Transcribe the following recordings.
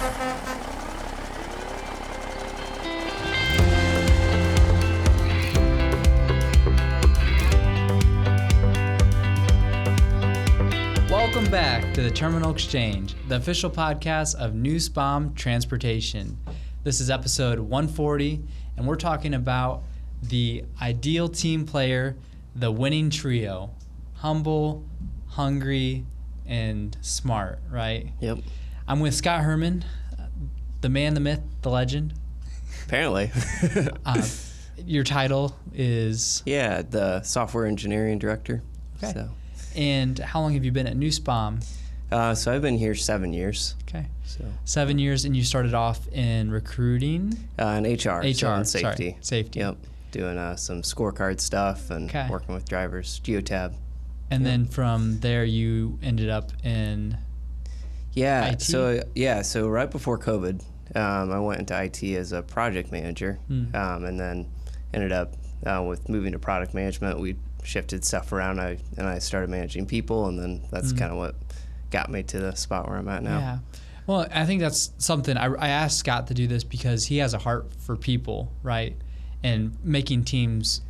Welcome back to the Terminal Exchange, the official podcast of Nussbaum Transportation. This is episode 140, and we're talking about the ideal team player, the winning trio: humble, hungry, and smart, right? Yep. I'm with Scott Herrmann, the man, the myth, the legend. Apparently. Your title is? Yeah, the software engineering director. Okay. So. And how long have you been at Nussbaum? So I've been here 7 years. Okay. So 7 years, and you started off in recruiting? In HR. So in safety. Sorry, safety. Yep. Doing some scorecard stuff and working with drivers, Geotab. And then from there, you ended up in IT? So right before COVID, I went into IT as a project manager, and then ended up with moving to product management. We shifted stuff around, and I started managing people, and then that's kind of what got me to the spot where I'm at now. Yeah. Well, I think that's something I asked Scott to do this because he has a heart for people, right? And making teams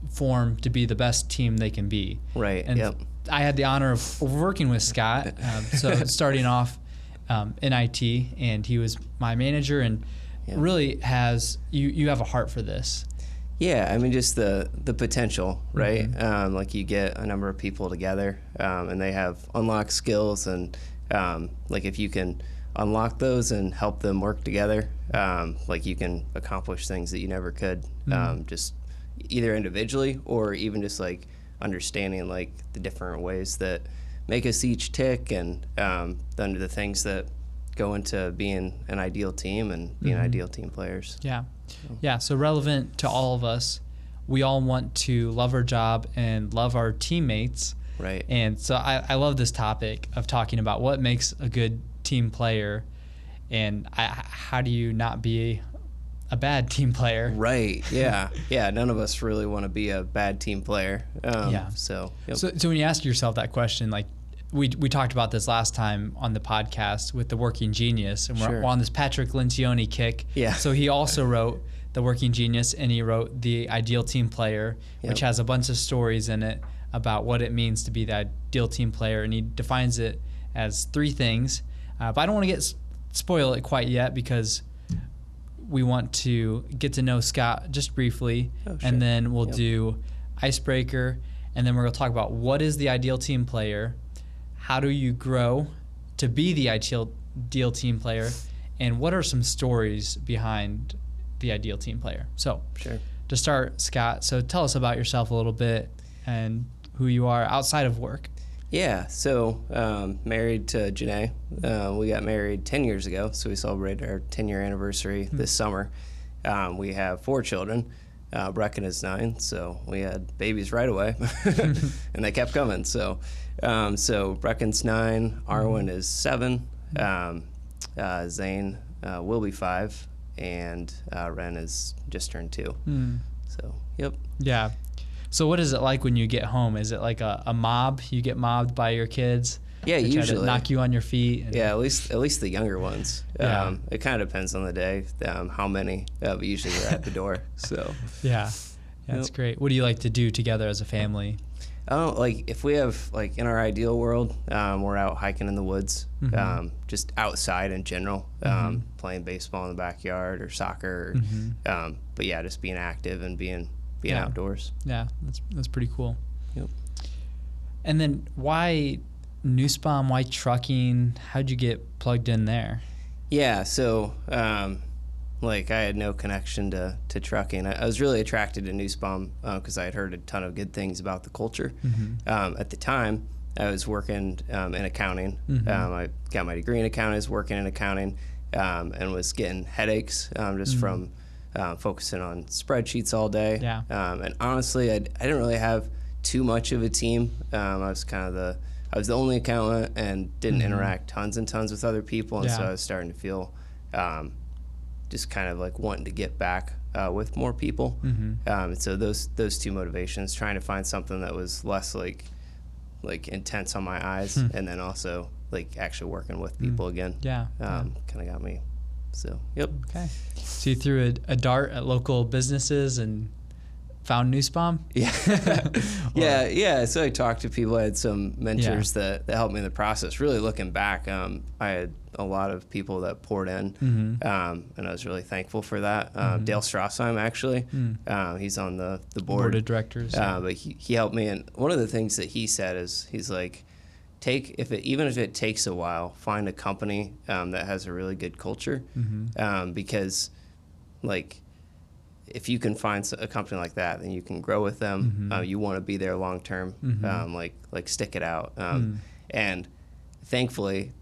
form to be the best team they can be. Right. And yep. I had the honor of working with Scott. So starting off in IT, and he was my manager, and really has you have a heart for this. Yeah, I mean, just the potential, right? Like you get a number of people together, and they have unlocked skills, and like if you can unlock those and help them work together, like you can accomplish things that you never could, just either individually or even just like understanding like the different ways that make us each tick, and then the things that go into being an ideal team and being ideal team players. Yeah. Yeah, so relevant to all of us. We all want to love our job and love our teammates. Right. And so I love this topic of talking about what makes a good team player, and how do you not be a bad team player. Right, yeah. Yeah, none of us really want to be a bad team player. So when you ask yourself that question, like we talked about this last time on the podcast with the Working Genius, and we're on this Patrick Lencioni kick. Yeah. So he also wrote the Working Genius, and he wrote the Ideal Team Player, which has a bunch of stories in it about what it means to be the ideal team player, and he defines it as 3 things. But I don't want to spoil it quite yet because we want to get to know Scott just briefly, and then we'll do icebreaker, and then we're going to talk about what is the ideal team player, how do you grow to be the ideal team player, and what are some stories behind the ideal team player. So to start, Scott, so tell us about yourself a little bit and who you are outside of work. Yeah, so married to Janae. We got married 10 years ago, so we celebrated our 10-year anniversary this summer. We have 4 children. Brecken is 9, so we had babies right away, and they kept coming. So Brecken's 9, Arwen is 7, Zane will be 5, and Ren is just turned 2. So, yep. Yeah. So what is it like when you get home? Is it like a mob? You get mobbed by your kids? Yeah, they usually. Try to knock you on your feet? Yeah, at least the younger ones. It kind of depends on the day, how many, but usually they're at the door. So. Yeah, that's great. What do you like to do together as a family? Like if we have, like in our ideal world, we're out hiking in the woods, just outside in general, playing baseball in the backyard or soccer, but yeah, just being active and being outdoors. Yeah, that's pretty cool. Yep. And then why Nussbaum, why trucking? How'd you get plugged in there? Yeah, so like I had no connection to trucking. I was really attracted to Nussbaum because I had heard a ton of good things about the culture. At the time, I was working in accounting. I got my degree in accounting, I was working in accounting, and was getting headaches just from focusing on spreadsheets all day. Yeah. And honestly, I didn't really have too much of a team. I was the only accountant and didn't interact tons and tons with other people, and so I was starting to feel just kind of like wanting to get back with more people. So those 2 motivations, trying to find something that was less like intense on my eyes, and then also like actually working with people again. Yeah. Kind of got me. So, yep. Okay. So you threw a dart at local businesses and found Nussbaum? Yeah. Yeah. So I talked to people. I had some mentors that helped me in the process. Really looking back, I had a lot of people that poured in, and I was really thankful for that. Dale Strassheim, actually, he's on the board of directors. But he helped me. And one of the things that he said is, he's like, even if it takes a while, find a company that has a really good culture, because like, if you can find a company like that, then you can grow with them. You want to be there long term, like stick it out. And thankfully,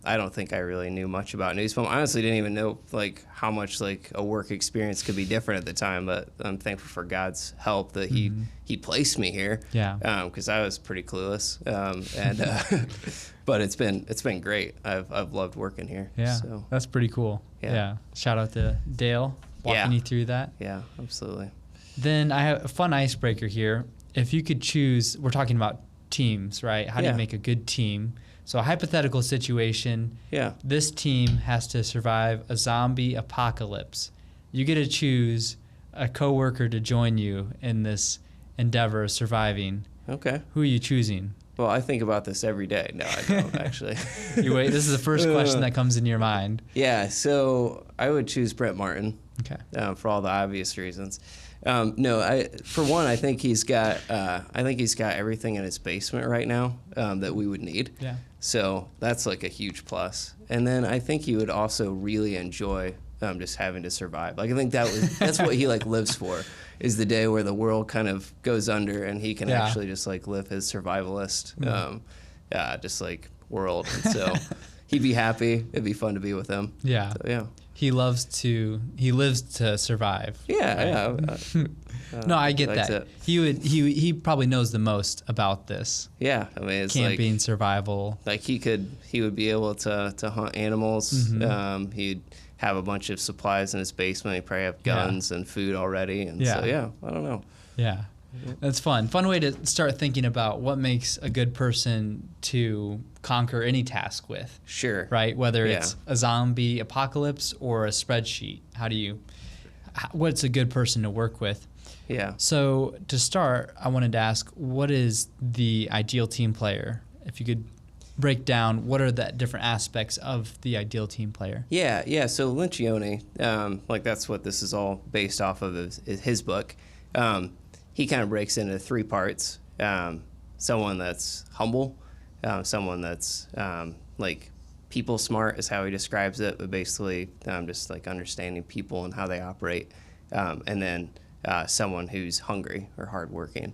I don't think I really knew much about Nussbaum. I honestly didn't even know like how much like a work experience could be different at the time. But I'm thankful for God's help that He placed me here. Yeah. Because I was pretty clueless. But it's been great. I've loved working here. Yeah. So. That's pretty cool. Yeah. Shout out to Dale walking you through that. Yeah, absolutely. Then I have a fun icebreaker here. If you could choose, we're talking about teams, right? How do you make a good team? So a hypothetical situation. Yeah. This team has to survive a zombie apocalypse. You get to choose a coworker to join you in this endeavor of surviving. Okay. Who are you choosing? Well, I think about this every day. No, I don't actually. You wait. This is the first question that comes in your mind. Yeah. So I would choose Brent Martin. Okay. For all the obvious reasons. For one, I think he's got everything in his basement right now that we would need. Yeah. So that's like a huge plus. And then I think he would also really enjoy just having to survive. Like I think that's what he like lives for, is the day where the world kind of goes under and he can actually just like live his survivalist, just like world. And so he'd be happy. It'd be fun to be with him. Yeah. So, yeah. He lives to survive. Yeah, right? yeah. No, I get that. It. He probably knows the most about this. Yeah, I mean, it's camping, like, survival. Like he would be able to hunt animals. He'd have a bunch of supplies in his basement. He'd probably have guns and food already. And so I don't know. Yeah. That's fun. Fun way to start thinking about what makes a good person to conquer any task with. Sure. Right? Whether it's a zombie apocalypse or a spreadsheet. What's a good person to work with? Yeah. So to start, I wanted to ask, what is the ideal team player? If you could break down, what are the different aspects of the ideal team player? Yeah. So Lencioni, like that's what this is all based off of, is his book. He kind of breaks into 3 parts. Someone that's humble, someone that's like people smart is how he describes it, but basically just like understanding people and how they operate. And then someone who's hungry or hardworking.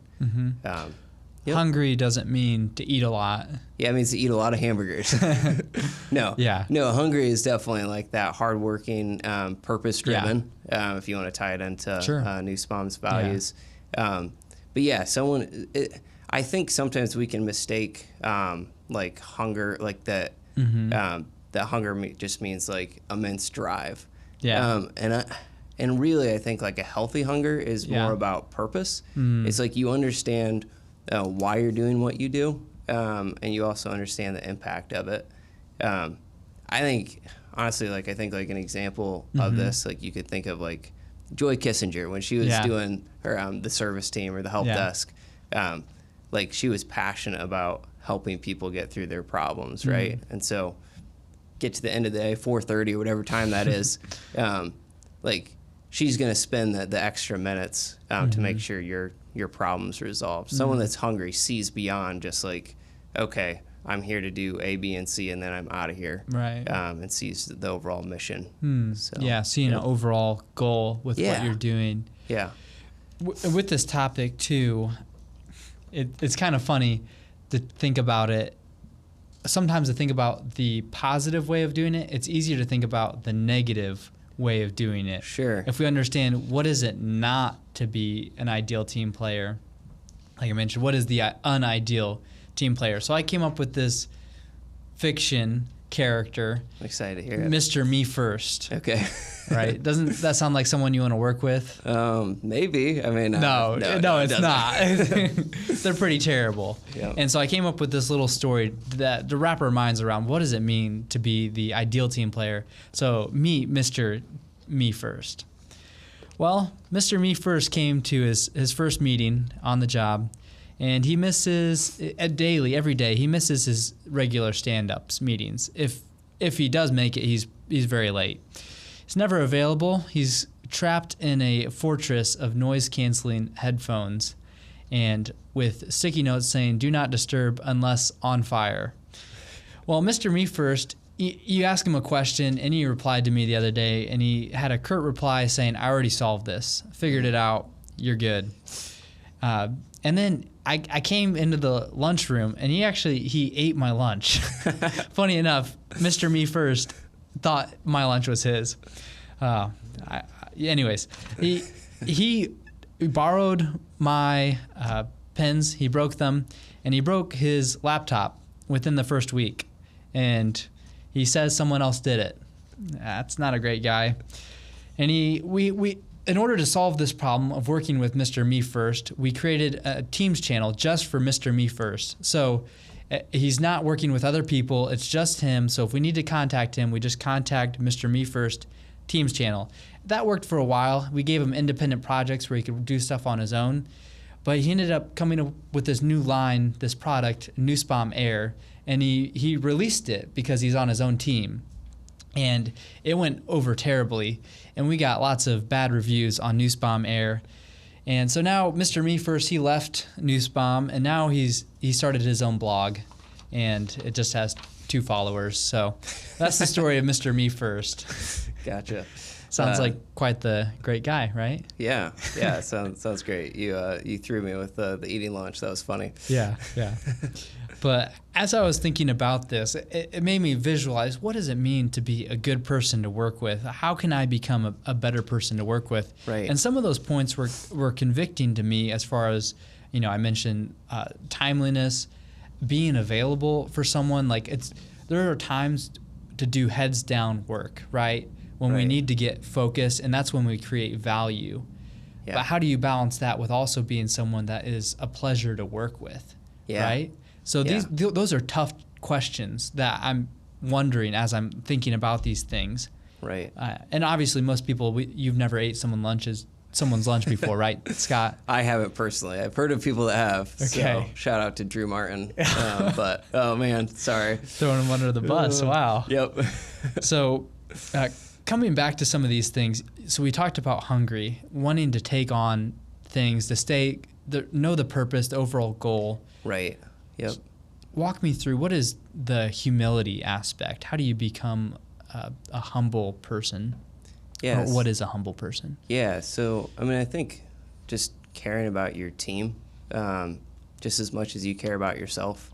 Hungry doesn't mean to eat a lot. Yeah, it means to eat a lot of hamburgers. No. Yeah. No, hungry is definitely like that hardworking, purpose-driven, if you want to tie it into Nussbaum's values. But yeah, I think sometimes we can mistake like hunger, like that. That hunger just means like immense drive. Yeah. And really, I think like a healthy hunger is more about purpose. It's like you understand why you're doing what you do, and you also understand the impact of it. I think honestly, like I think like an example of this, like you could think of like Joy Kissinger when she was doing her the service team or the help desk. Like she was passionate about helping people get through their problems, right? And so get to the end of the day, 4:30 or whatever time that is, like she's gonna spend the extra minutes to make sure your problem's resolved. Someone that's hungry sees beyond just like, okay, I'm here to do A, B, and C, and then I'm out of here. Right. And sees the overall mission. So, seeing an overall goal with what you're doing. Yeah. With this topic too, it's kind of funny to think about it. Sometimes to think about the positive way of doing it, it's easier to think about the negative way of doing it. Sure. If we understand what is it not to be an ideal team player, like I mentioned, what is the unideal team player? So I came up with this fiction character. I'm excited to hear it. Mr. Me First. Okay. Right? Doesn't that sound like someone you want to work with? Maybe. I mean, no, it's not. They're pretty terrible. Yep. And so I came up with this little story that to wrap our minds around what does it mean to be the ideal team player. So meet Mr. Me First. Well, Mr. Me First came to his first meeting on the job, and he misses every day. He misses his regular stand-ups meetings. If he does make it, he's very late. He's never available. He's trapped in a fortress of noise-canceling headphones and with sticky notes saying, "Do not disturb unless on fire." Well, Mr. Me First, you ask him a question, and he replied to me the other day, and he had a curt reply saying, "I already solved this. Figured it out. You're good." And then I came into the lunchroom, and he ate my lunch. Funny enough, Mr. Me First thought my lunch was his. Anyways, he borrowed my pens. He broke them, and he broke his laptop within the first week. And he says someone else did it. That's not a great guy. And we in order to solve this problem of working with Mr. Me First, we created a Teams channel just for Mr. Me First. So he's not working with other people. It's just him. So if we need to contact him, we just contact Mr. Me First Teams channel. That worked for a while. We gave him independent projects where he could do stuff on his own. But he ended up coming up with this new line, this product, Nussbaum Air, and he released it because he's on his own team. And it went over terribly, and we got lots of bad reviews on Nussbaum Air. And so now Mr. Me First, he left Nussbaum, and now he started his own blog, and it just has 2 followers. So that's the story of Mr. Me First. Gotcha. Sounds like quite the great guy, right? Yeah, sounds great. You threw me with the eating lunch. That was funny. Yeah. But as I was thinking about this, it made me visualize, what does it mean to be a good person to work with? How can I become a better person to work with? Right. And some of those points were convicting to me as far as, I mentioned timeliness, being available for someone. There are times to do heads down work, right? When we need to get focused, and that's when we create value. Yeah. But how do you balance that with also being someone that is a pleasure to work with, right? So those are tough questions that I'm wondering as I'm thinking about these things. Right. And obviously most people, you've never ate someone's lunch before, right, Scott? I haven't personally. I've heard of people that have. Okay. So shout out to Drew Martin. But, oh man, sorry. Throwing him under the bus. Wow. Yep. So coming back to some of these things, so we talked about hungry, wanting to take on things, know the purpose, the overall goal. Right. Yep. Walk me through, what is the humility aspect? How do you become a humble person? Yes. Or what is a humble person? Yeah. So, I think just caring about your team, just as much as you care about yourself.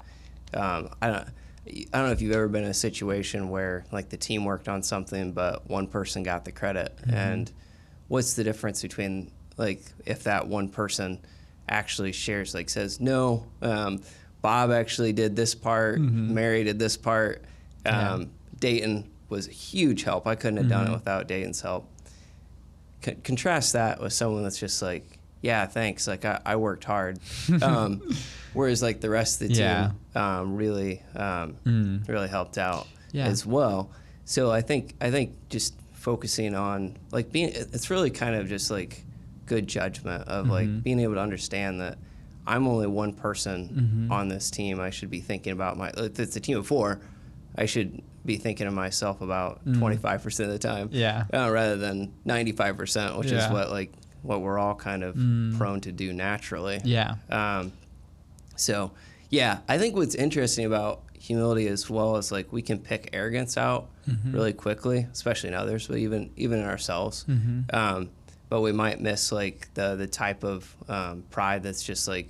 I don't know if you've ever been in a situation where the team worked on something, but one person got the credit. Mm-hmm. And what's the difference between if that one person actually shares, says, no, Bob actually did this part, mm-hmm. Mary did this part, Dayton was a huge help. I couldn't have done it without Dayton's help. Contrast that with someone that's just yeah, thanks. I worked hard. Whereas the rest of the team really helped out as well. So I think just focusing on it's really kind of just good judgment of being able to understand that I'm only one person on this team. I should be thinking about if it's a team of 4, I should be thinking of myself about 25% of the time, rather than 95%, which is what we're all kind of prone to do naturally. So I think what's interesting about humility as well is we can pick arrogance out really quickly, especially in others, but even in ourselves. But we might miss the type of pride that's just a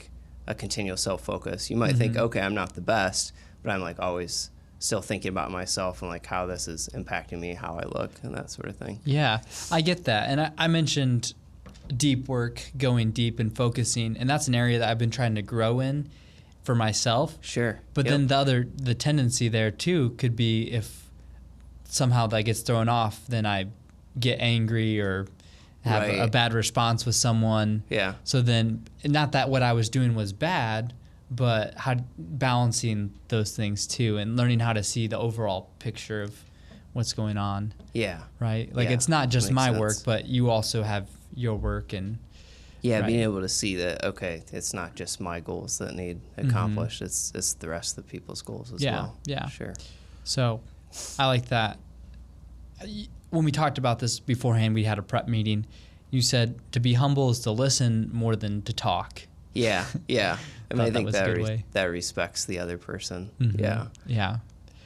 continual self-focus. You might think, okay, I'm not the best, but I'm always still thinking about myself and how this is impacting me, how I look, and that sort of thing. Yeah, I get that. And I mentioned deep work, going deep and focusing, and that's an area that I've been trying to grow in for myself. Sure. But then the tendency there too could be if somehow that gets thrown off, then I get angry or have a bad response with someone. Yeah. So then, not that what I was doing was bad, but how balancing those things too, and learning how to see the overall picture of what's going on. Yeah. Right. Like it's not just my work, but you also have your work and. Yeah, being able to see that, okay, it's not just my goals that need accomplished. It's the rest of the people's goals as well. Yeah. Sure. So I like that. When we talked about this beforehand, we had a prep meeting. You said to be humble is to listen more than to talk. Yeah. I mean, I think that respects the other person. Yeah.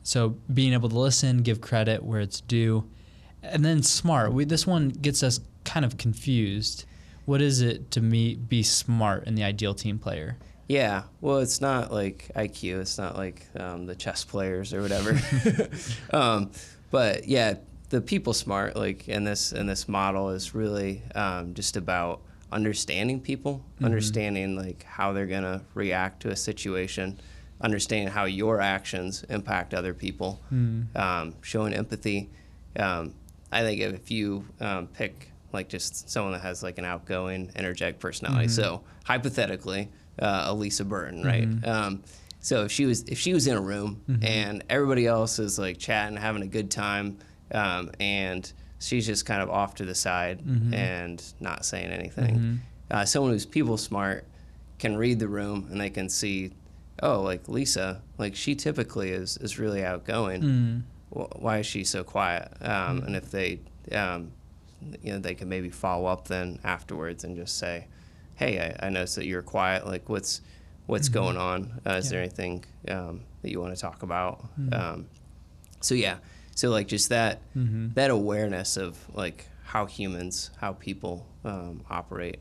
So being able to listen, give credit where it's due. And then smart. This one gets us kind of confused. What is it to be smart in the ideal team player? Yeah, well, it's not like IQ. It's not like the chess players or whatever. But yeah, the people smart, like in this model, is really just about understanding people, understanding like how they're gonna react to a situation, understanding how your actions impact other people, showing empathy. I think if you pick like just someone that has like an outgoing, energetic personality. So hypothetically, Elisa Burton, right? So if she was in a room and everybody else is like chatting, having a good time, and she's just kind of off to the side and not saying anything. Someone who's people smart can read the room and they can see, oh, like Lisa, like she typically is really outgoing. Why is she so quiet? And if they they can maybe follow up then afterwards and just say, hey, I noticed that you're quiet. Like, what's going on? Is there anything that you want to talk about? So like just that awareness of like how people operate.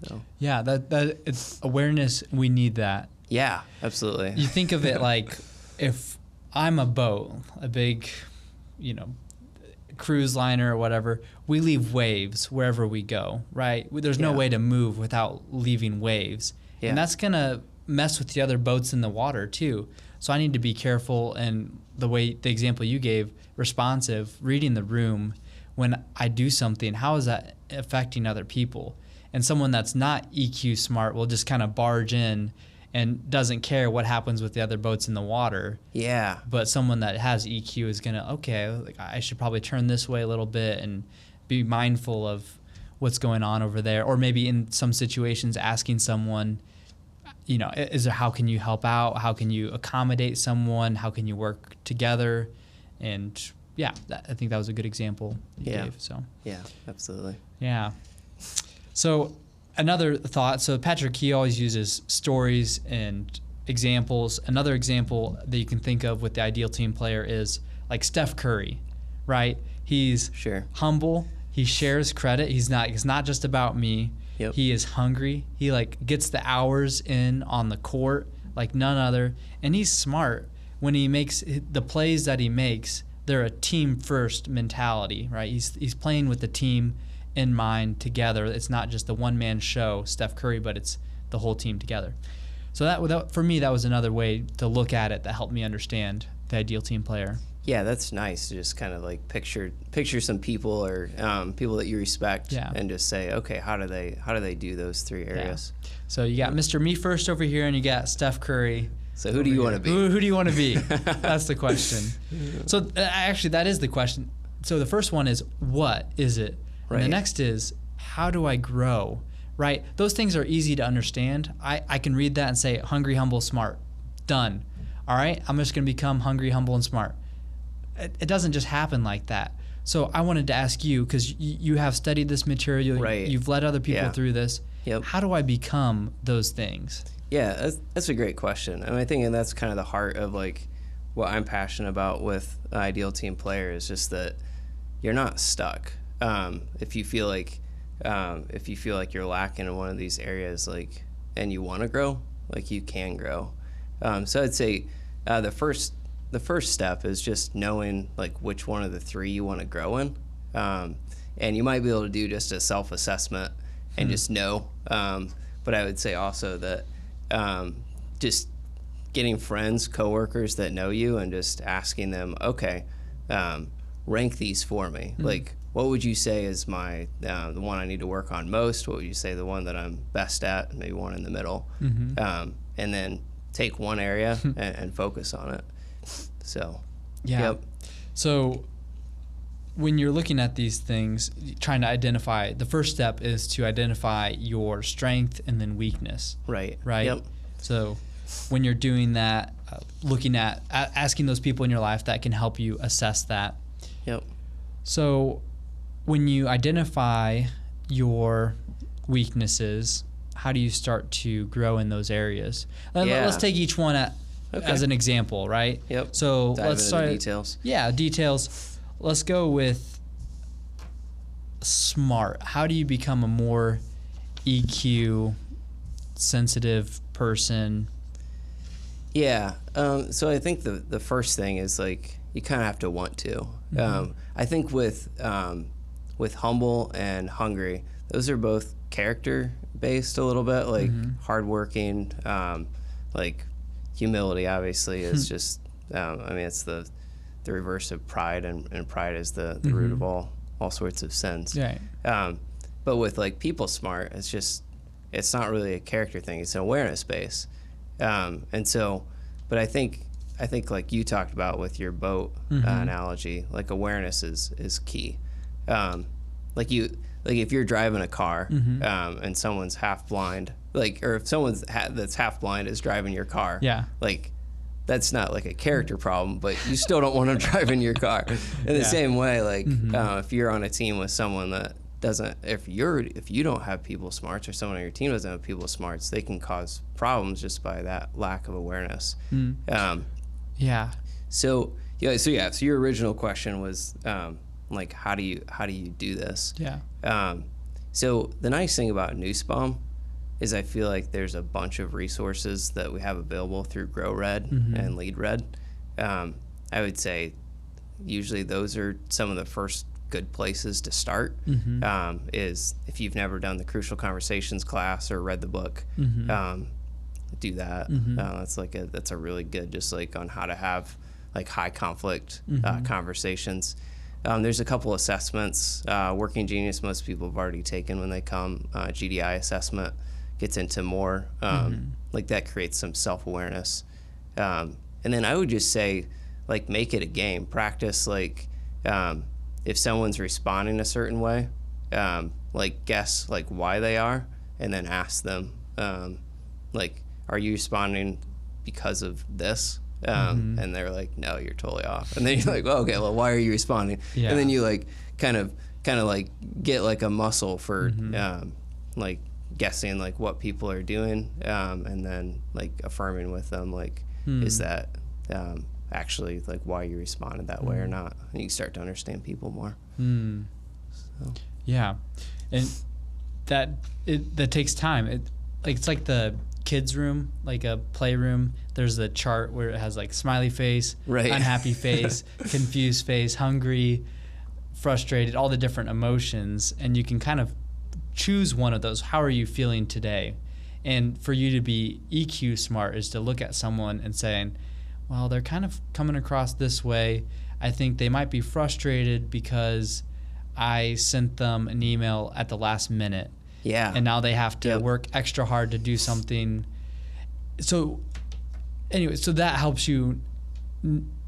So yeah, that it's awareness. We need that. Yeah, absolutely. You think of it like if I'm a boat, a big, cruise liner or whatever, we leave waves wherever we go, right? There's no way to move without leaving waves. Yeah. And that's going to mess with the other boats in the water too. So I need to be careful, and the example you gave, responsive, reading the room when I do something, how is that affecting other people? And someone that's not EQ smart will just kind of barge in and doesn't care what happens with the other boats in the water. Yeah. But someone that has EQ is going to, I should probably turn this way a little bit and be mindful of what's going on over there. Or maybe in some situations asking someone, how can you help out? How can you accommodate someone? How can you work together? And I think that was a good example you gave. So. Yeah, absolutely. Yeah. So another thought, so Patrick, he always uses stories and examples. Another example that you can think of with the ideal team player is like Steph Curry, right? He's humble. He shares credit. He's not just about me. Yep. He is hungry. He like gets the hours in on the court like none other. And he's smart. When he makes the plays that he makes, they're a team first mentality, right? He's playing with the team in mind together. It's not just the one man show, Steph Curry, but it's the whole team together. So that for me, that was another way to look at it that helped me understand the ideal team player. Yeah, that's nice to just kind of like picture some people or people that you respect, and just say, okay, how do they do those three areas? Yeah. So you got Mr. Me First over here, and you got Steph Curry. So who do you want to be? Who do you want to be? That's the question. So actually, that is the question. So the first one is, what is it? Right. And the next is, how do I grow? Right? Those things are easy to understand. I can read that and say, hungry, humble, smart. Done. All right? I'm just going to become hungry, humble, and smart. It doesn't just happen like that. So I wanted to ask you, because you have studied this material. Right. You've led other people through this. Yep. How do I become those things? Yeah, that's a great question. And I think that's kind of the heart of like what I'm passionate about with an ideal team player is just that you're not stuck. If you feel like you're lacking in one of these areas, like, and you want to grow, like you can grow. So I'd say the first step is just knowing like which one of the three you want to grow in, and you might be able to do just a self-assessment and just know. But I would say also that just getting friends, coworkers that know you, and just asking them, okay, rank these for me. Like, what would you say is my the one I need to work on most? What would you say the one that I'm best at? Maybe one in the middle, and then take one area and focus on it. So, Yep. So when you're looking at these things, trying to identify, the first step is to identify your strength and then weakness. Right. Yep. So when you're doing that, looking at asking those people in your life that can help you assess that. Yep. So when you identify your weaknesses, how do you start to grow in those areas? Let's take each one as an example, right? Yep. So Dive let's into start. details. Yeah, details. Let's go with smart. How do you become a more EQ sensitive person? Yeah. So I think the first thing is like you kind of have to want to. I think with humble and hungry, those are both character based a little bit, like hardworking. Like humility, obviously, is just. I mean, it's the reverse of pride, and pride is the root of all sorts of sins. Right. But with like people smart, it's not really a character thing. It's an awareness base. And so, but I think like you talked about with your boat analogy, like awareness is key. Like if you're driving a car and someone's half blind, or if someone's that's half blind is driving your car, like that's not like a character problem, but you still don't want to drive in your car. In the same way, like if you're on a team with someone that doesn't, if you don't have people smarts, or someone on your team doesn't have people smarts, they can cause problems just by that lack of awareness. So your original question was like how do you do this? So the nice thing about Nussbaum is I feel like there's a bunch of resources that we have available through Grow Red and Lead Red. I would say usually those are some of the first good places to start. Is if you've never done the Crucial Conversations class or read the book, do that. That's a really good, just like on how to have like high conflict conversations. There's a couple assessments. Working Genius, most people have already taken when they come. GDI assessment gets into more, like that creates some self-awareness. And then I would just say, like, make it a game. Practice, like, if someone's responding a certain way, like, guess, like, why they are, and then ask them, like, are you responding because of this? And they're like, no, you're totally off. And then you're like, well, okay, well, why are you responding? And then you like kind of like get like a muscle for like guessing like what people are doing, and then like affirming with them like, is that actually like why you responded that way or not? And you start to understand people more. So. Yeah, and that takes time. It's like the kids room, like a playroom. There's a chart where it has like smiley face, unhappy face, confused face, hungry, frustrated, all the different emotions, and you can kind of choose one of those. How are you feeling today? And for you to be EQ smart is to look at someone and saying, well, they're kind of coming across this way. I think they might be frustrated because I sent them an email at the last minute. And now they have to work extra hard to do something. So anyway, so that helps you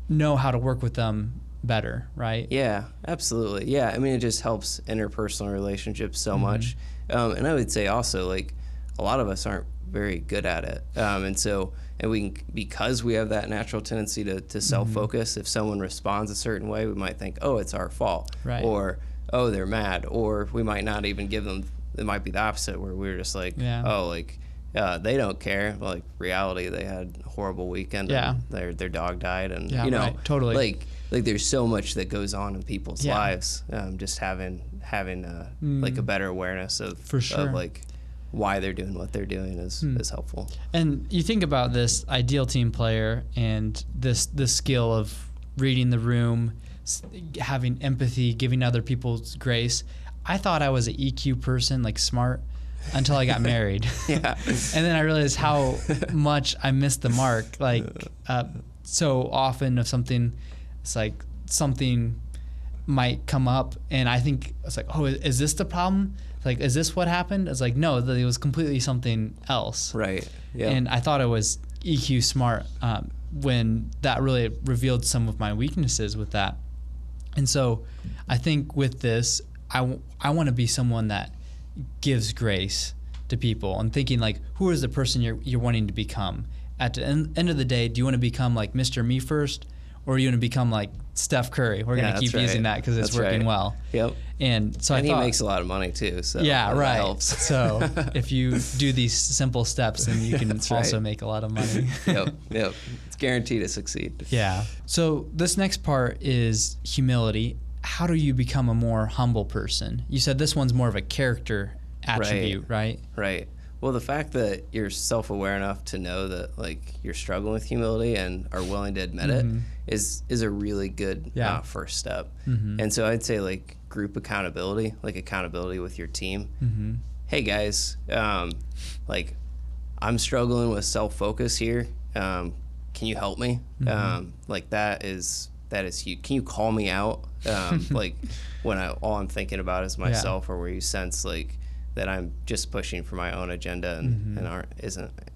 know how to work with them better, right? Yeah, absolutely. Yeah, I mean, it just helps interpersonal relationships so much. And I would say also, like, a lot of us aren't very good at it. And we can, because we have that natural tendency to self-focus, if someone responds a certain way, we might think, oh, it's our fault. Or, oh, they're mad. Or we might not even give them, it might be the opposite, where we're just like, oh, like, they don't care. Like, reality, they had a horrible weekend. And their dog died. And, you know, totally. Like there's so much that goes on in people's lives. Just having like a better awareness of like why they're doing what they're doing is helpful. And you think about this ideal team player and this skill of reading the room, having empathy, giving other people grace. I thought I was an EQ person, like smart, until I got married. Yeah. And then I realized how much I missed the mark. Like, so often of something, it's like something might come up and I think it's like, oh, is this the problem? Like, is this what happened? It's like, no, it was completely something else. Right. Yeah. And I thought it was EQ smart when that really revealed some of my weaknesses with that. And so I think with this, I want to be someone that gives grace to people and thinking like, who is the person you're wanting to become? At the end of the day, do you want to become like Mr. Me First, or do you want to become like Steph Curry? We're going to keep using that because it's working well. Yep. And so and I thought, he makes a lot of money too. So yeah, that right. helps. So if you do these simple steps, then you can also make a lot of money. Yep. It's guaranteed to succeed. Yeah. So this next part is humility. How do you become a more humble person? You said this one's more of a character attribute, right? Right. Well, the fact that you're self-aware enough to know that like you're struggling with humility and are willing to admit it is a really good first step. And so I'd say like group accountability, like accountability with your team. Hey guys, like I'm struggling with self-focus here. Can you help me? Like that is huge. Can you call me out? Like when all I'm thinking about is myself, or where you sense like that I'm just pushing for my own agenda and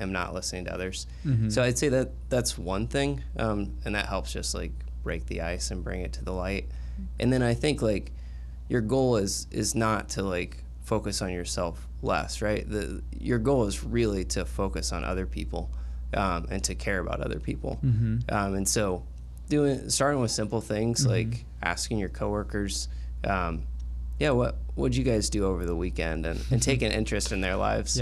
am not listening to others. So I'd say that's one thing, and that helps just like break the ice and bring it to the light. And then I think like your goal is not to like focus on yourself less, right? Your goal is really to focus on other people and to care about other people. And so starting with simple things like asking your coworkers, what'd you guys do over the weekend, and take an interest in their lives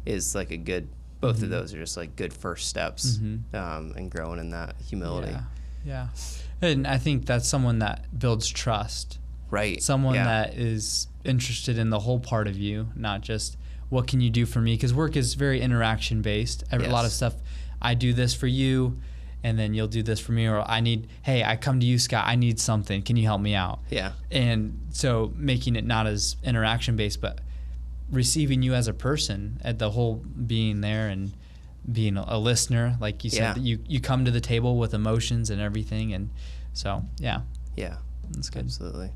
is like a good, both of those are just like good first steps and growing in that humility. Yeah. And I think that's someone that builds trust. Right. Someone that is interested in the whole part of you, not just what can you do for me? Because work is very interaction based. A lot of stuff, I do this for you, and then you'll do this for me, or I come to you, Scott, I need something. Can you help me out? Yeah. And so making it not as interaction based, but receiving you as a person, at the whole being there and being a listener, like you said, that you come to the table with emotions and everything. And so, yeah, that's good. Absolutely.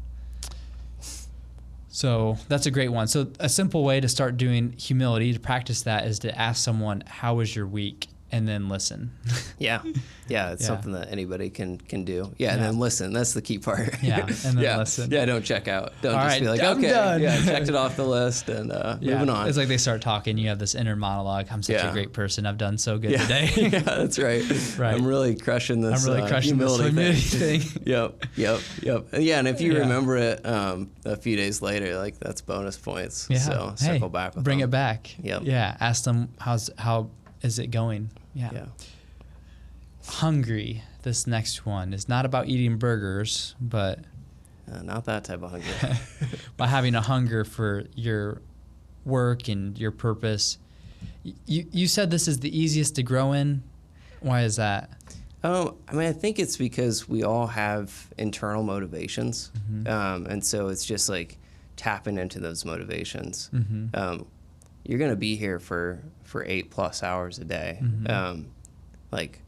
So that's a great one. So a simple way to start doing humility, to practice that, is to ask someone, how was your week? And then listen. It's something that anybody can do. And then listen. That's the key part. And then listen. Don't check out. Don't All just right, be like, I'm okay, done. Checked it off the list and moving on. It's like they start talking. You have this inner monologue. I'm such a great person. I've done so good today. That's right. I'm really crushing this. Humility thing. Yep. And if you remember it a few days later, like that's bonus points. Yeah. So circle back with bring them. it back. Yep. Yeah. Ask them how is it going? Yeah. Hungry. This next one is not about eating burgers, but not that type of hunger. By having a hunger for your work and your purpose. You said this is the easiest to grow in. Why is that? I think it's because we all have internal motivations, and so it's just like tapping into those motivations. You're gonna be here for 8+ hours a day. Like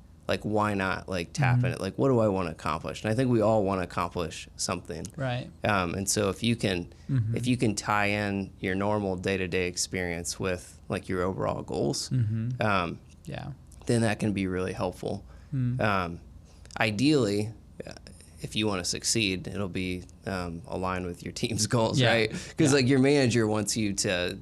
why not like tap in it? Like, what do I want to accomplish? And I think we all want to accomplish something. Right. And so if you can tie in your normal day-to-day experience with like your overall goals, then that can be really helpful. Ideally, if you want to succeed, it'll be aligned with your team's goals, right? Because like your manager wants you to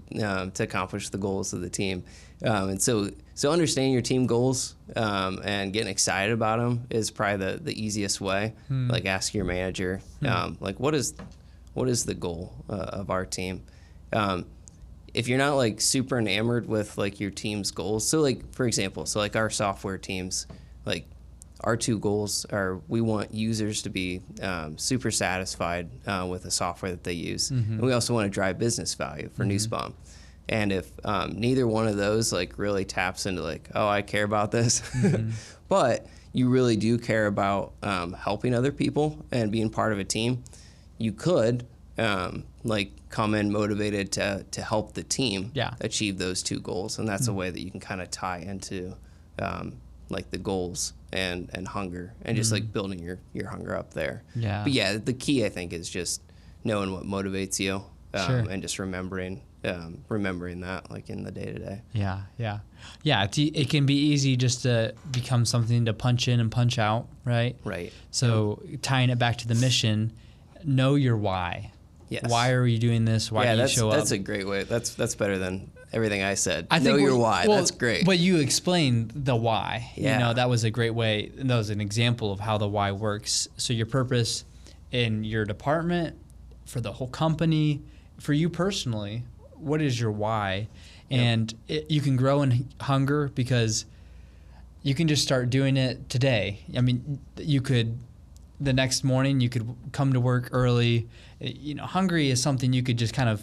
accomplish the goals of the team, and so understanding your team goals and getting excited about them is probably the easiest way. Like ask your manager, like what is the goal of our team? If you're not like super enamored with like your team's goals, so like for example, so like our software teams, like our 2 goals are we want users to be super satisfied with the software that they use, and we also want to drive business value for Nussbaum. And if neither one of those like really taps into like, oh, I care about this, but you really do care about helping other people and being part of a team, you could like come in motivated to help the team achieve those two goals. And that's a way that you can kind of tie into like the goals and hunger and just like building your hunger up there. Yeah. But yeah, the key I think is just knowing what motivates you and just remembering that like in the day to day. Yeah. It can be easy just to become something to punch in and punch out, right? Right. So tying it back to the mission, know your why. Yes. Why are you doing this? Why do you show up? That's a great way. That's better than everything I said. I think know your why. That's great. But you explained the why. Yeah. You know, that was a great way. That was an example of how the why works. So your purpose in your department, for the whole company, for you personally, what is your why? And you can grow in hunger because you can just start doing it today. I mean, you could, the next morning, you could come to work early. You know, hungry is something you could just kind of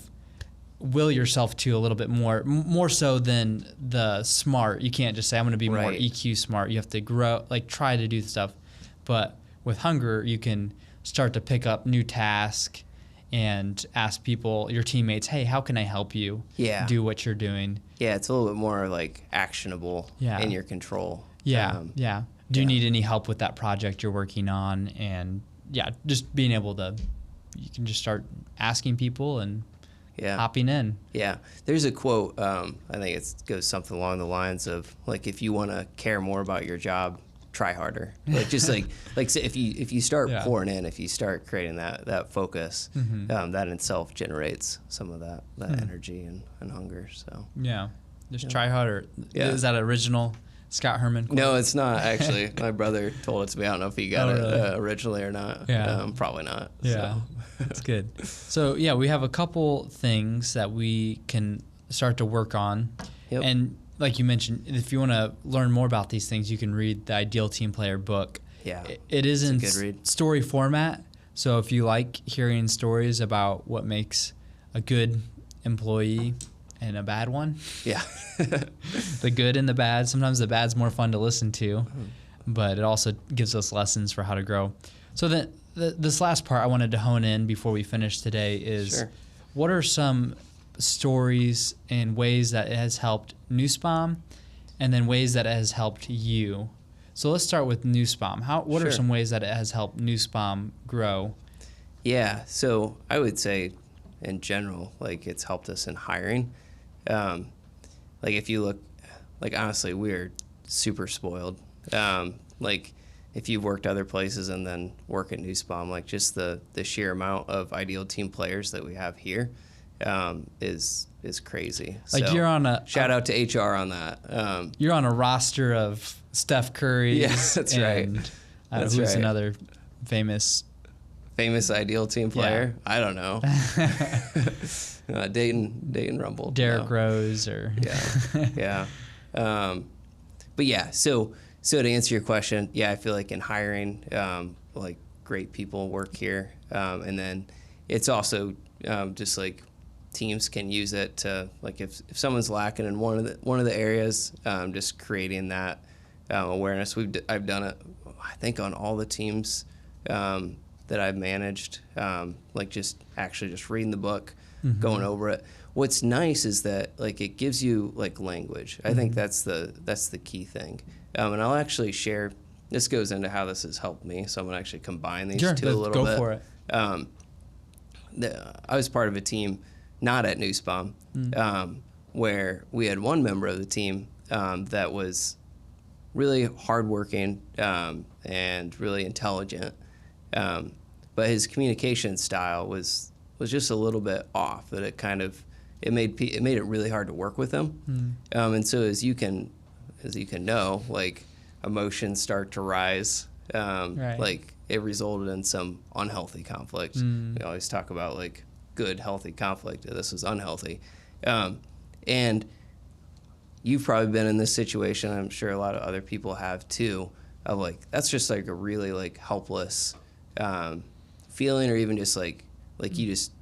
will yourself to a little bit more so than the smart. You can't just say, I'm going to be more EQ smart. You have to grow, like try to do stuff. But with hunger, you can start to pick up new tasks and ask people, your teammates, hey, how can I help you do what you're doing? Yeah, it's a little bit more like actionable in your control. Do you need any help with that project you're working on? And just being able to, you can just start asking people and hopping in. Yeah. There's a quote, I think it goes something along the lines of like, if you want to care more about your job, try harder. Like just like if you start pouring in, if you start creating that focus, that in itself generates some of that energy and hunger. So just try harder. Is that original Scott Herrmann quote? No, it's not actually. My brother told it to me. I don't know if he got it originally or not. Probably not. Yeah, that's good. So we have a couple things that we can start to work on, and like you mentioned, if you want to learn more about these things, you can read the Ideal Team Player book. Yeah, it is in story format. So if you like hearing stories about what makes a good employee and a bad one, the good and the bad. Sometimes the bad's more fun to listen to, but it also gives us lessons for how to grow. So this last part I wanted to hone in before we finish today is what are some stories and ways that it has helped Nussbaum, and then ways that it has helped you. So let's start with Nussbaum. What are some ways that it has helped Nussbaum grow? Yeah, so I would say in general, like it's helped us in hiring. Like if you look, like honestly, we're super spoiled. Like if you've worked other places and then work at Nussbaum, like just the sheer amount of ideal team players that we have here is crazy. Like so you're on a shout out to HR on that. You're on a roster of Steph Curry. Yeah, that's right. Who's another famous ideal team player? I don't know. Dayton Rumble. Derrick Rose or but yeah, so to answer your question, I feel like in hiring, like great people work here, and then it's also just like teams can use it to, like if someone's lacking in one of the areas, just creating that awareness. I've done it, I think, on all the teams that I've managed, like just reading the book, going over it. What's nice is that like it gives you like language. I think that's the key thing. And I'll actually share. This goes into how this has helped me, so I'm gonna actually combine these two a little bit. Go for it. I was part of a team, not at Nussbaum, where we had one member of the team that was really hardworking and really intelligent, but his communication style was just a little bit off. That it made it really hard to work with him. And so as you can know, like emotions start to rise. Like it resulted in some unhealthy conflict. We always talk about like good, healthy conflict. This was unhealthy. And you've probably been in this situation. I'm sure a lot of other people have too, of like, that's just like a really like helpless feeling, or even just like you just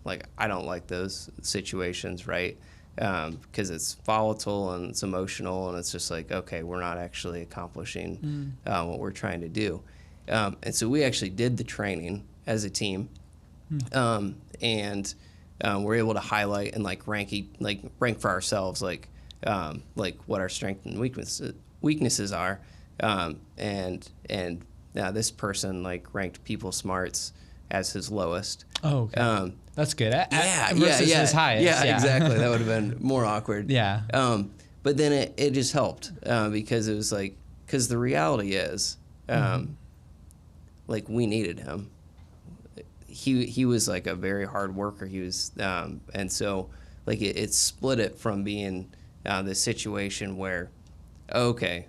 like, I don't like those situations, right? Because it's volatile and it's emotional, and it's just like, okay, we're not actually accomplishing what we're trying to do. And so we actually did the training as a team, And we're able to highlight and like rank for ourselves, like what our strengths and weaknesses are. And this person like ranked people smarts as his lowest. Oh, okay. That's good. Versus his highest. Yeah, exactly. That would have been more awkward. Yeah. But then it just helped because it was like, because the reality is, like we needed him. He was like a very hard worker. He was, and so like it split it from being this situation where, okay,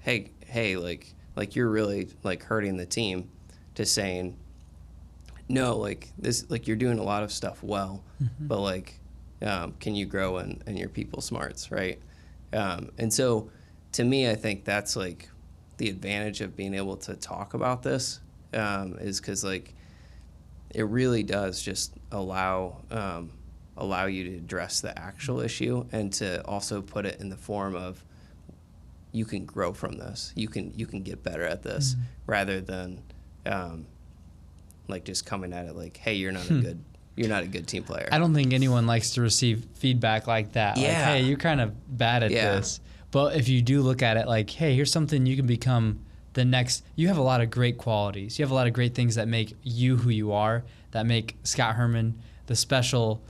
hey, like you're really like hurting the team, to saying, no, like this, like you're doing a lot of stuff well, but like, can you grow in your people smarts, right? And so to me, I think that's like the advantage of being able to talk about this, is because like it really does just allow you to address the actual issue, and to also put it in the form of, you can grow from this, you can get better at this, rather than like just coming at it like, hey, you're not a good team player. I don't think anyone likes to receive feedback like that. Yeah. Like, hey, you're kind of bad at this. But if you do look at it like, hey, here's something you can become the next. You have a lot of great qualities. You have a lot of great things that make you who you are, that make Scott Herrmann the special,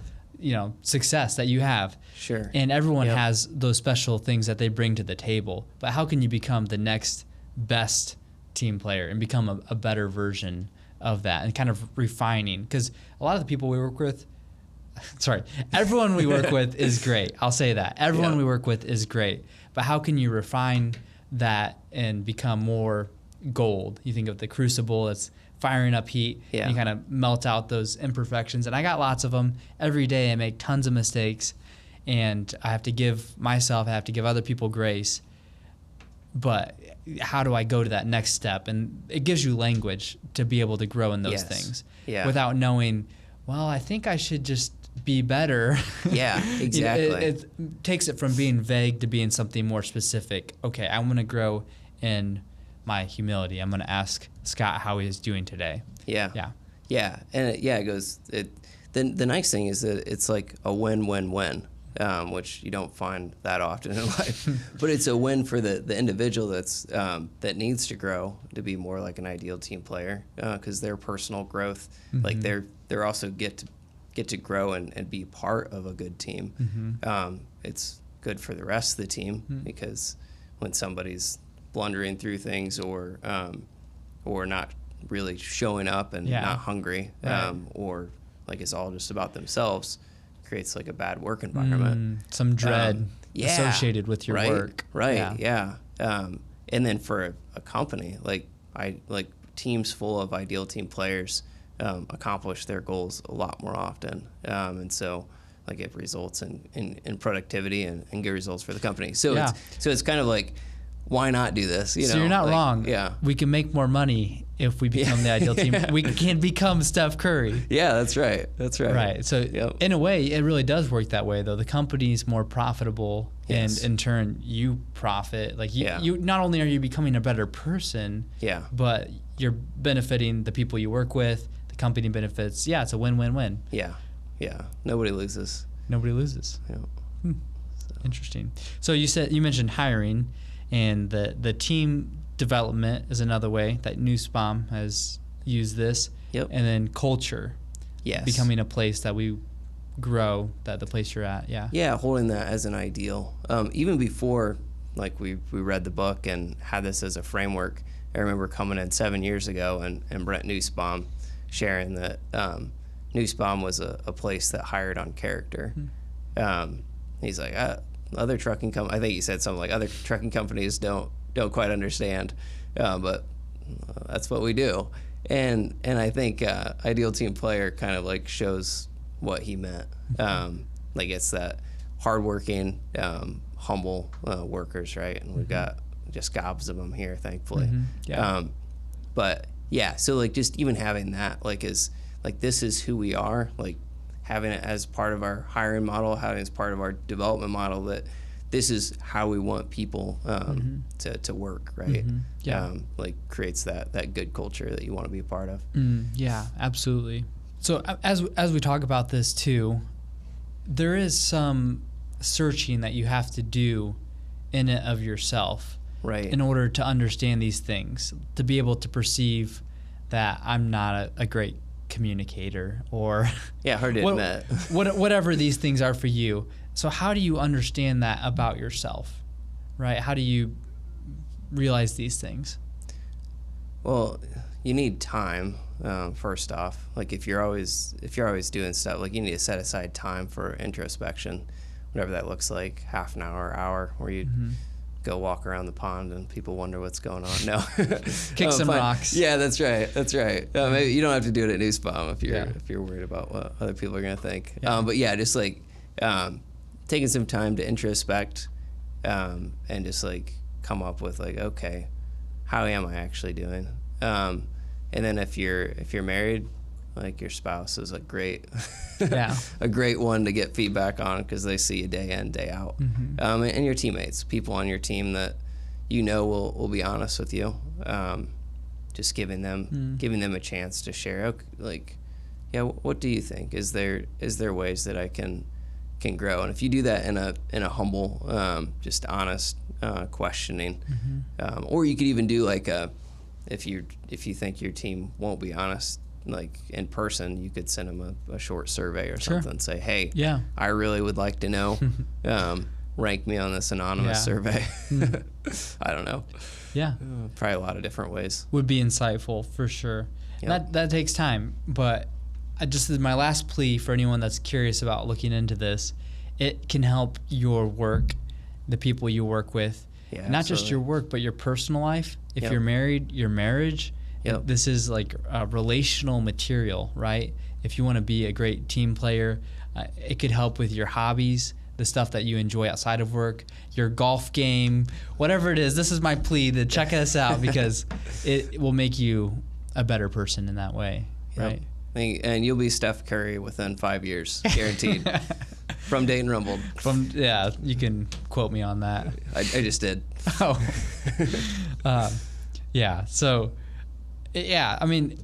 success that you have. Sure. And everyone has those special things that they bring to the table. But how can you become the next best team player and become a better version of that, and kind of refining? Because a lot of the people we work with, everyone we work with is great. I'll say that. Everyone we work with is great. But how can you refine that and become more gold? You think of the crucible, it's firing up heat, and you kind of melt out those imperfections. And I got lots of them. Every day I make tons of mistakes, and I have to give other people grace. But how do I go to that next step? And it gives you language to be able to grow in those things without knowing, well, I think I should just be better. Yeah, exactly. It takes it from being vague to being something more specific. Okay, I want to grow in my humility. I'm going to ask Scott how he is doing today. Yeah. And it goes, the nice thing is that it's like a win-win-win. Which you don't find that often in life, but it's a win for the individual that needs to grow to be more like an ideal team player, because their personal growth, like they're also get to grow and be part of a good team. It's good for the rest of the team, because when somebody's blundering through things or not really showing up and not hungry, or like it's all just about themselves, creates like a bad work environment. Some dread associated with your work. Right. Yeah. And then for a company, like teams full of ideal team players accomplish their goals a lot more often. And so like it results in productivity and good results for the company. So it's kind of like, why not do this? So you're not wrong. Yeah. We can make more money if we become the ideal team. We can become Steph Curry. Yeah, that's right. Right. So in a way, it really does work that way, though. The company's more profitable, and in turn, you profit. Like you not only are you becoming a better person, but you're benefiting the people you work with. The company benefits. Yeah, it's a win-win-win. Yeah. Nobody loses. Yeah. Interesting. So you mentioned hiring, and the team development is another way that Nussbaum has used this. Yep. And then culture. Yes. Becoming a place that we grow, that the place you're at. Yeah. Yeah, holding that as an ideal. Even before like we read the book and had this as a framework, I remember coming in 7 years ago and Brent Nussbaum sharing that Nussbaum was a place that hired on character. He's like, other trucking I think he said something like, other trucking companies don't quite understand, but that's what we do. And I think ideal team player kind of like shows what he meant. Like it's that hardworking, humble workers, right? And we've got just gobs of them here, thankfully. But yeah, so like just even having that like is like, this is who we are, like having it as part of our hiring model, having it as part of our development model, this is how we want people to work, right? Mm-hmm. Yeah. Like creates that good culture that you want to be a part of. Yeah, absolutely. So as we talk about this too, there is some searching that you have to do in it of yourself, right? In order to understand these things, to be able to perceive that I'm not a great communicator, or hard to admit. Whatever these things are for you. So how do you understand that about yourself, right? How do you realize these things? Well, you need time. First off, like if you're always doing stuff, like you need to set aside time for introspection, whatever that looks like, half an hour, where you go walk around the pond and people wonder what's going on. No, kick some rocks. Yeah, that's right. Maybe you don't have to do it at Nussbaum if you're worried about what other people are gonna think. Yeah. But yeah, just like taking some time to introspect and just like come up with like, okay, how am I actually doing? And then if you're married, like your spouse is a great one to get feedback on, because they see you day in, day out. And your teammates, people on your team that will be honest with you. Just giving them a chance to share. Like, what do you think? Is there ways that I can grow? And if you do that in a humble, just honest questioning, or you could even do like if you think your team won't be honest, like in person, you could send them a short survey or something and say, hey, I really would like to know, rank me on this anonymous survey. I don't know. Probably a lot of different ways. Would be insightful for sure. That takes time, but this is my last plea for anyone that's curious about looking into this. It can help your work, the people you work with, not just your work, but your personal life. If you're married, your marriage. This is like relational material, right? If you want to be a great team player, it could help with your hobbies, the stuff that you enjoy outside of work, your golf game, whatever it is. This is my plea to check us out, because it will make you a better person in that way, right? And you'll be Steph Curry within 5 years, guaranteed. From Dayton Rumbled. You can quote me on that. I just did. Oh. So, I mean,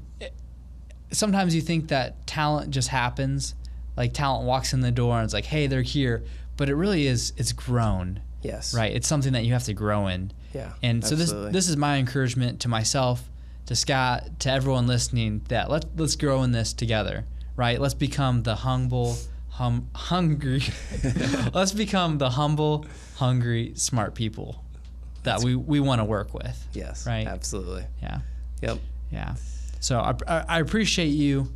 sometimes you think that talent just happens. Like talent walks in the door and it's like, hey, they're here. But it really is, it's grown. Yes. Right? It's something that you have to grow in. Yeah, and absolutely. So this is my encouragement to myself, to Scott, to everyone listening, that let's grow in this together, right? Let's become the hungry. Let's become the humble, hungry, smart people that we want to work with. Yes. Right. Absolutely. Yeah. Yep. Yeah. So I appreciate you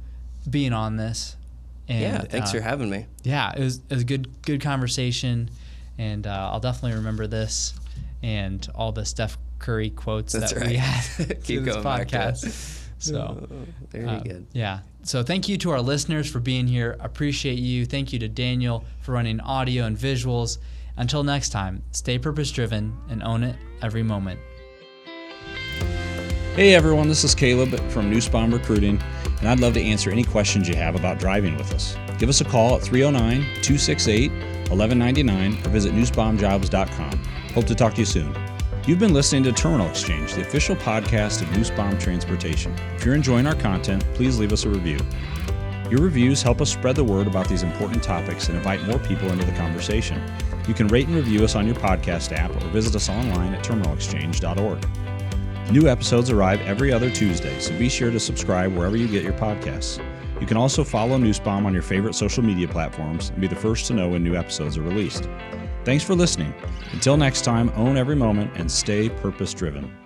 being on this. And, thanks for having me. Yeah, it was a good conversation, and I'll definitely remember this and all the Steph Curry quotes we had Keep this going podcast. Back to So very good. Yeah. So thank you to our listeners for being here. Appreciate you. Thank you to Daniel for running audio and visuals. Until next time, stay purpose-driven and own it every moment. Hey everyone, this is Caleb from Nussbaum Recruiting, and I'd love to answer any questions you have about driving with us. Give us a call at 309-268-1199 or visit nussbaumjobs.com. Hope to talk to you soon. You've been listening to Terminal Exchange, the official podcast of Nussbaum Transportation. If you're enjoying our content, please leave us a review. Your reviews help us spread the word about these important topics and invite more people into the conversation. You can rate and review us on your podcast app or visit us online at terminalexchange.org. New episodes arrive every other Tuesday, so be sure to subscribe wherever you get your podcasts. You can also follow Nussbaum on your favorite social media platforms and be the first to know when new episodes are released. Thanks for listening. Until next time, own every moment and stay purpose-driven.